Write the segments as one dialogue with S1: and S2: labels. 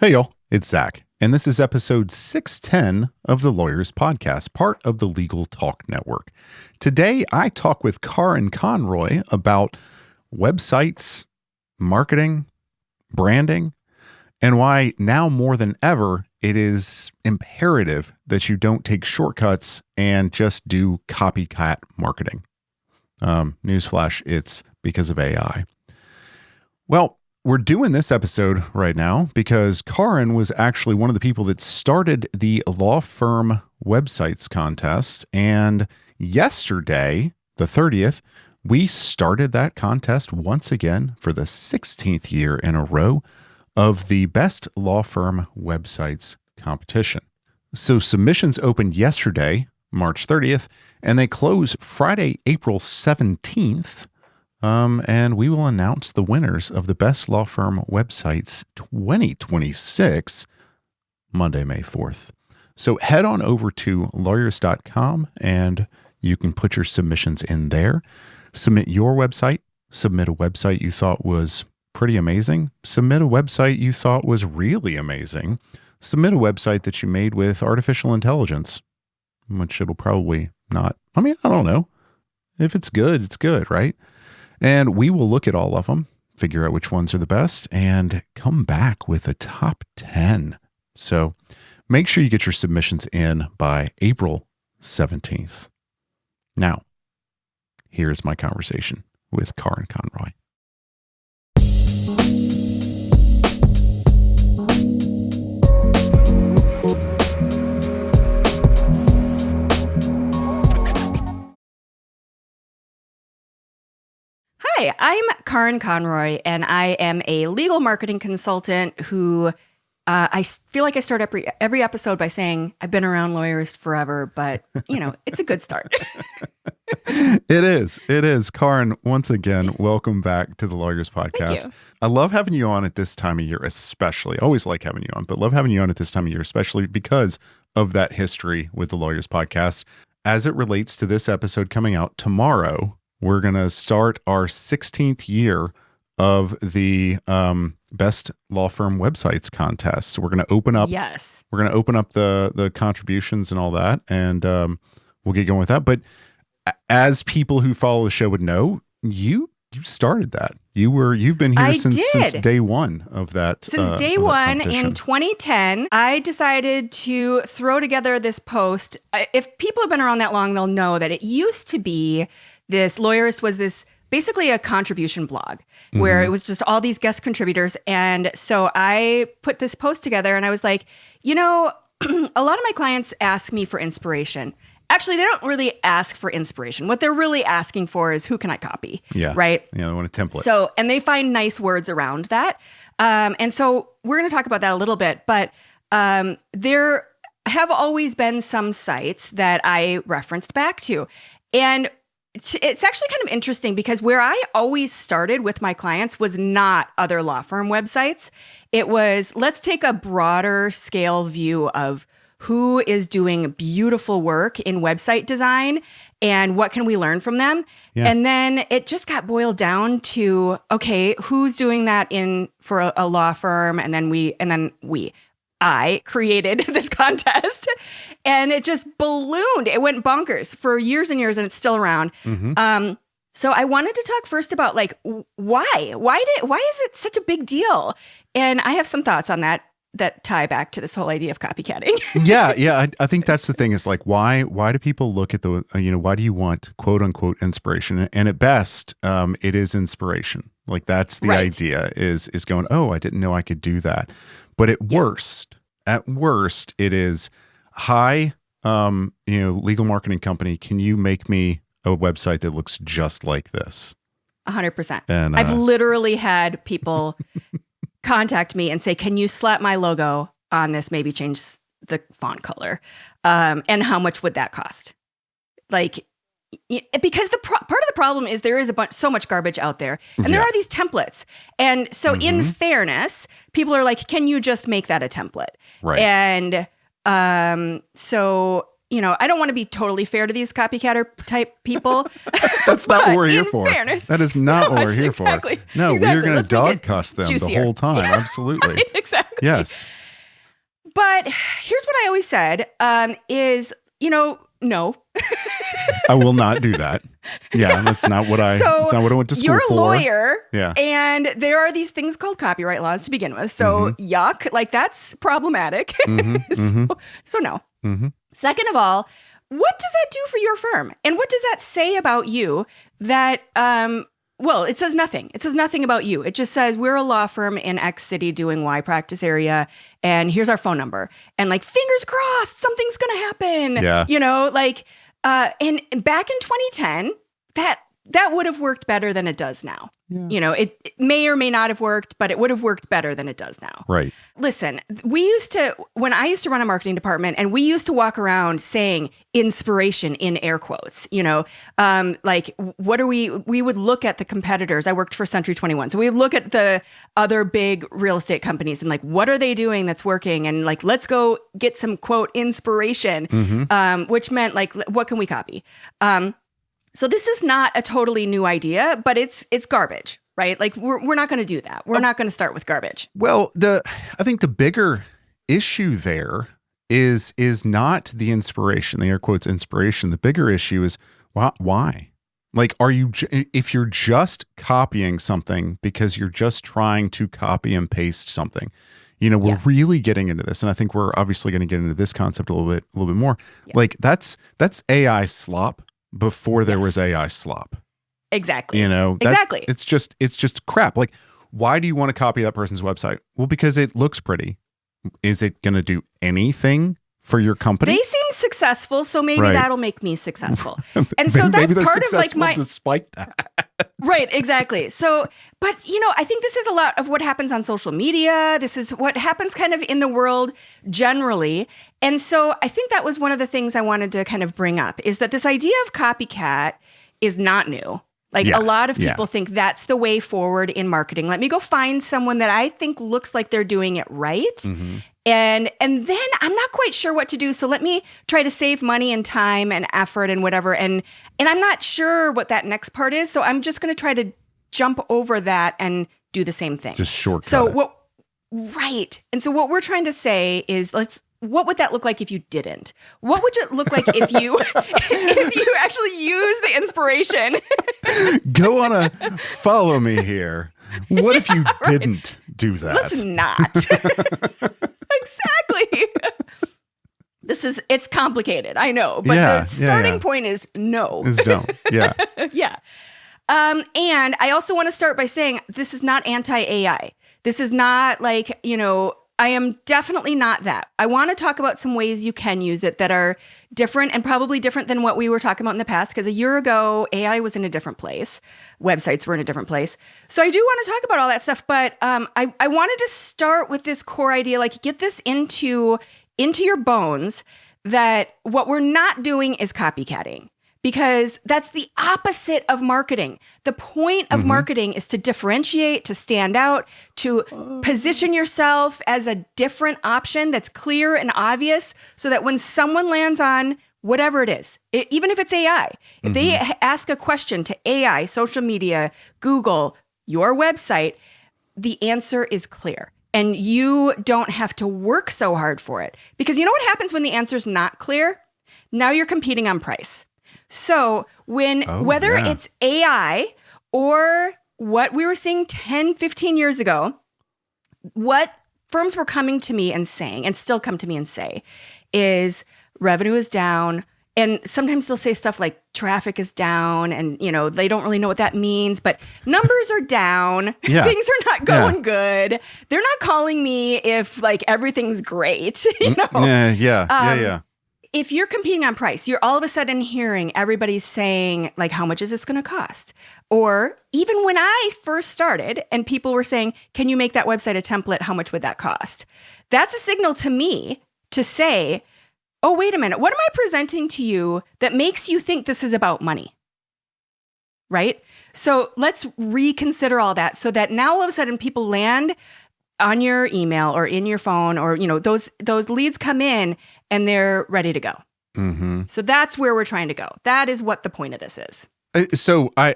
S1: Hey, y'all, it's Zach, and this is episode 610 of the Lawyerist podcast, part of the Legal Talk Network. Today, I talk with Karin Conroy about websites, marketing, branding, and why now more than ever, it is imperative that you don't take shortcuts and just do copycat marketing. Newsflash, it's because of AI. Well, we're doing this episode right now because Karin was actually one of the people that started the law firm websites contest. And yesterday, the 30th, we started that contest once again for the 16th year in a row of the best law firm websites competition. So submissions opened yesterday, March 30th, and they close Friday, April 17th. And we will announce the winners of the Best Law Firm Websites 2026, Monday, May 4th. So head on over to Lawyerist.com and you can put your submissions in there. Submit your website. Submit a website you thought was pretty amazing. Submit a website you thought was really amazing. Submit a website that you made with artificial intelligence, which it'll probably not. I mean, I don't know. If it's good, it's good, right? And we will look at all of them, figure out which ones are the best, and come back with a top 10. So make sure you get your submissions in by April 17th. Now, here's my conversation with Karin Conroy.
S2: Hi, I'm Karin Conroy, and I am a legal marketing consultant who I feel like I start every episode by saying I've been around Lawyerist forever, but, it's a good start.
S1: It is. Karin, once again, welcome back to the Lawyerist podcast.
S2: Thank you.
S1: I love having you on at this time of year, especially. I always like having you on, but love having you on at this time of year, especially because of that history with the Lawyerist podcast. As it relates to this episode coming out tomorrow, we're going to start our 16th year of the Best Law Firm Websites contest. So we're going to open up.
S2: Yes.
S1: We're going to open up the contributions and all that, and we'll get going with that. But as people who follow the show would know, you started that. You've been here since day one of that.
S2: Since day one in 2010, I decided to throw together this post. If people have been around that long, they'll know that it used to be this Lawyerist was this basically a contribution blog where it was just all these guest contributors. And so I put this post together and I was like, a lot of my clients ask me for inspiration. Actually, they don't really ask for inspiration. What they're really asking for is who can I copy? Yeah. Right?
S1: Yeah, they want a template.
S2: So, and they find nice words around that. And so we're going to talk about that a little bit, but there have always been some sites that I referenced back to. And it's actually kind of interesting because where I always started with my clients was not other law firm websites. It was, let's take a broader scale view of who is doing beautiful work in website design and what can we learn from them. Yeah. And then it just got boiled down to, okay, who's doing that for a law firm? And then I created this contest and it just ballooned. It went bonkers for years and years and it's still around. Mm-hmm. So I wanted to talk first about why is it such a big deal? And I have some thoughts on that tie back to this whole idea of copycatting.
S1: Yeah. I think that's the thing is why do people look at why do you want quote unquote inspiration? And at best, it is inspiration. That's the idea is going, oh, I didn't know I could do that. But at worst, it is, hi, legal marketing company, can you make me a website that looks just like this?
S2: 100%. And I've literally had people contact me and say, can you slap my logo on this, maybe change the font color? And how much would that cost? Because part of the problem is there is so much garbage out there, and there are these templates. And so in fairness, people are like, can you just make that a template? Right. And so I don't want to be totally fair to these copycatter type people.
S1: That's not what we're here for.
S2: Fairness,
S1: that is not what we're here for. No, we're going to dog cuss them juicier. The whole time. Yeah, absolutely.
S2: Right? Exactly.
S1: Yes.
S2: But here's what I always said is, no.
S1: I will not do that. Yeah, that's not what I went to school for.
S2: You're a lawyer, and there are these things called copyright laws to begin with. So yuck, like that's problematic. So no. Second of all, what does that do for your firm? And what does that say about you that, well, it says nothing. It says nothing about you. It just says we're a law firm in X city doing Y practice area, and here's our phone number. And like, fingers crossed, something's going to happen. Yeah. And back in 2010, that would have worked better than it does now. Yeah. It may or may not have worked, but it would have worked better than it does now.
S1: Right.
S2: Listen, when I used to run a marketing department, and we used to walk around saying inspiration in air quotes, like we would look at the competitors. I worked for Century 21. So we would look at the other big real estate companies and like, what are they doing that's working? And like, let's go get some quote inspiration, which meant like, what can we copy? So this is not a totally new idea, but it's garbage, right? Like we're not going to do that. We're not going to start with garbage.
S1: Well, I think the bigger issue there is not the inspiration, the air quotes inspiration. The bigger issue is why? Like, if you're just copying something because you're just trying to copy and paste something, we're really getting into this, and I think we're obviously going to get into this concept a little bit more. Yeah. Like that's AI slop. Before there was AI slop.
S2: Exactly.
S1: Exactly. It's just crap. Like, why do you want to copy that person's website? Well, because it looks pretty. Is it going to do anything for your company?
S2: They seem successful, so maybe that'll make me successful. And so that's part of like my
S1: despite that.
S2: Right, exactly. So, but I think this is a lot of what happens on social media. This is what happens kind of in the world generally. And so I think that was one of the things I wanted to kind of bring up is that this idea of copycat is not new. Like a lot of people think that's the way forward in marketing. Let me go find someone that I think looks like they're doing it right. And then I'm not quite sure what to do. So let me try to save money and time and effort and whatever. And I'm not sure what that next part is. So I'm just going to try to jump over that and do the same thing.
S1: Just shortcut it.
S2: Right. And so what we're trying to say is what would that look like if you didn't? What would it look like if you actually use the inspiration?
S1: Go on a follow me here. What if you didn't do that?
S2: Let's not. Exactly. It's complicated, I know, but the starting point is no.
S1: Is don't. Yeah.
S2: Yeah. And I also want to start by saying this is not anti-AI. This is not like, I am definitely not that. I want to talk about some ways you can use it that are different and probably different than what we were talking about in the past. Because a year ago, AI was in a different place. Websites were in a different place. So I do want to talk about all that stuff. But I wanted to start with this core idea, like get this into your bones that what we're not doing is copycatting. Because that's the opposite of marketing. The point of marketing is to differentiate, to stand out, to position yourself as a different option that's clear and obvious so that when someone lands on whatever it is, even if it's AI, if they ask a question to AI, social media, Google, your website, the answer is clear. And you don't have to work so hard for it. Because you know what happens when the answer's not clear? Now you're competing on price. So whether it's AI or what we were seeing 10, 15 years ago, what firms were coming to me and saying, and still come to me and say, is revenue is down. And sometimes they'll say stuff like traffic is down and, they don't really know what that means, but numbers are down.
S1: Yeah.
S2: Things are not going good. They're not calling me if like everything's great,
S1: Yeah.
S2: If you're competing on price, you're all of a sudden hearing everybody saying, like, how much is this going to cost? Or even when I first started and people were saying, can you make that website a template? How much would that cost? That's a signal to me to say, oh, wait a minute. What am I presenting to you that makes you think this is about money? Right? So let's reconsider all that so that now all of a sudden people land on your email or in your phone or, those leads come in and they're ready to go.
S1: Mm-hmm.
S2: So that's where we're trying to go. That is what the point of this is.
S1: So I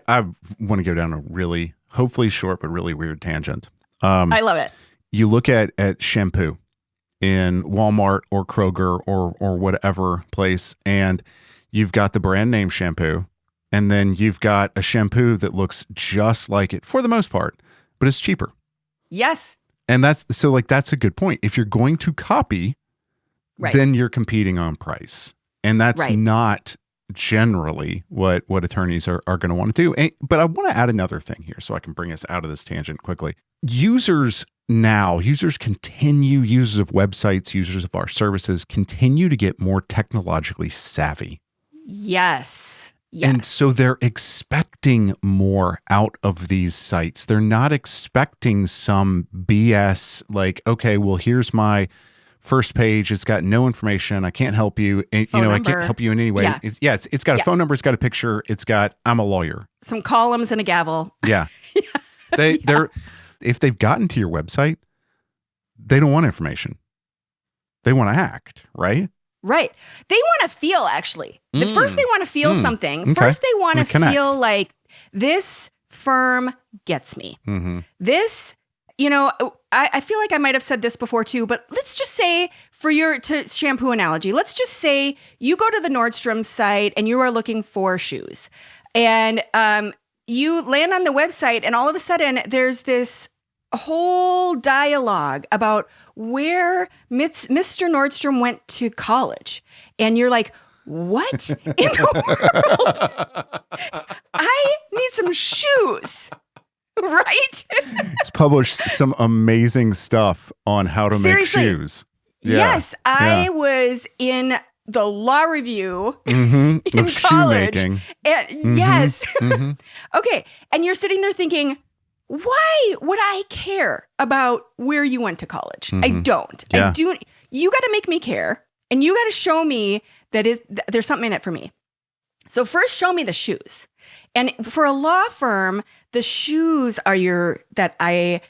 S1: want to go down a really, hopefully short, but really weird tangent.
S2: I love it.
S1: You look at shampoo in Walmart or Kroger or whatever place, and you've got the brand name shampoo, and then you've got a shampoo that looks just like it for the most part, but it's cheaper.
S2: Yes.
S1: And that's a good point. If you're going to copy,
S2: Right.
S1: then you're competing on price. And that's
S2: Right.
S1: not generally what attorneys are going to want to do. But I want to add another thing here so I can bring us out of this tangent quickly. Users of websites, users of our services continue to get more technologically savvy.
S2: Yes.
S1: And so they're expecting more out of these sites. They're not expecting some BS like, okay, well, here's my first page. It's got no information. I can't help you. I can't help you in any way.
S2: Yeah.
S1: It's got a phone number. It's got a picture. It's got, I'm a lawyer.
S2: Some columns and a gavel.
S1: Yeah. They're if they've gotten to your website, they don't want information. They want to act, right?
S2: Right. They want to feel, actually. First, they want to feel something.
S1: Okay.
S2: First, they want to
S1: Connect.
S2: feel like this firm gets me.
S1: Mm-hmm.
S2: This, I feel like I might have said this before too, but let's just say to shampoo analogy, let's just say you go to the Nordstrom site and you are looking for shoes, and you land on the website, and all of a sudden there's this whole dialogue about where Mr. Nordstrom went to college. And you're like, what in the world? I need some shoes, right?
S1: It's published some amazing stuff on how to
S2: Seriously.
S1: make shoes. Yeah.
S2: Yes, I was in the law review in
S1: of
S2: college.
S1: shoemaking.
S2: And yes.
S1: Mm-hmm.
S2: Okay. And you're sitting there thinking, why would I care about where you went to college? I don't.
S1: Yeah.
S2: You got to make me care, and you got to show me that there's something in it for me. So first, show me the shoes. And for a law firm, the shoes are that I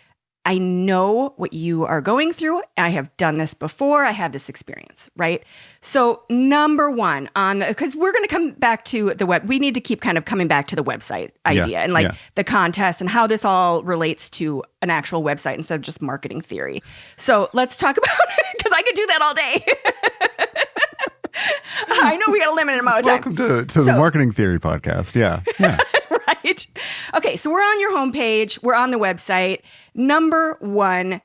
S2: know what you are going through. I have done this before. I have this experience, right? So number one because we're going to come back to the web. We need to keep kind of coming back to the website idea and the contest and how this all relates to an actual website instead of just marketing theory. So let's talk about it, because I could do that all day. I know we got a limited amount of time.
S1: Welcome to the Marketing Theory podcast. Yeah.
S2: Right. Okay. So we're on your homepage. We're on the website. Number one,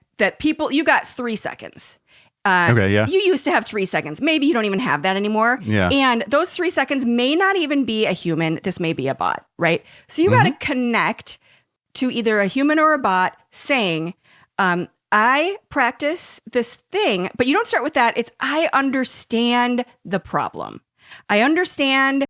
S2: you got 3 seconds.
S1: Okay. Yeah.
S2: You used to have 3 seconds. Maybe you don't even have that anymore.
S1: Yeah.
S2: And those 3 seconds may not even be a human. This may be a bot, right? So you got to connect to either a human or a bot saying, I practice this thing, but you don't start with that. It's, I understand the problem. I understand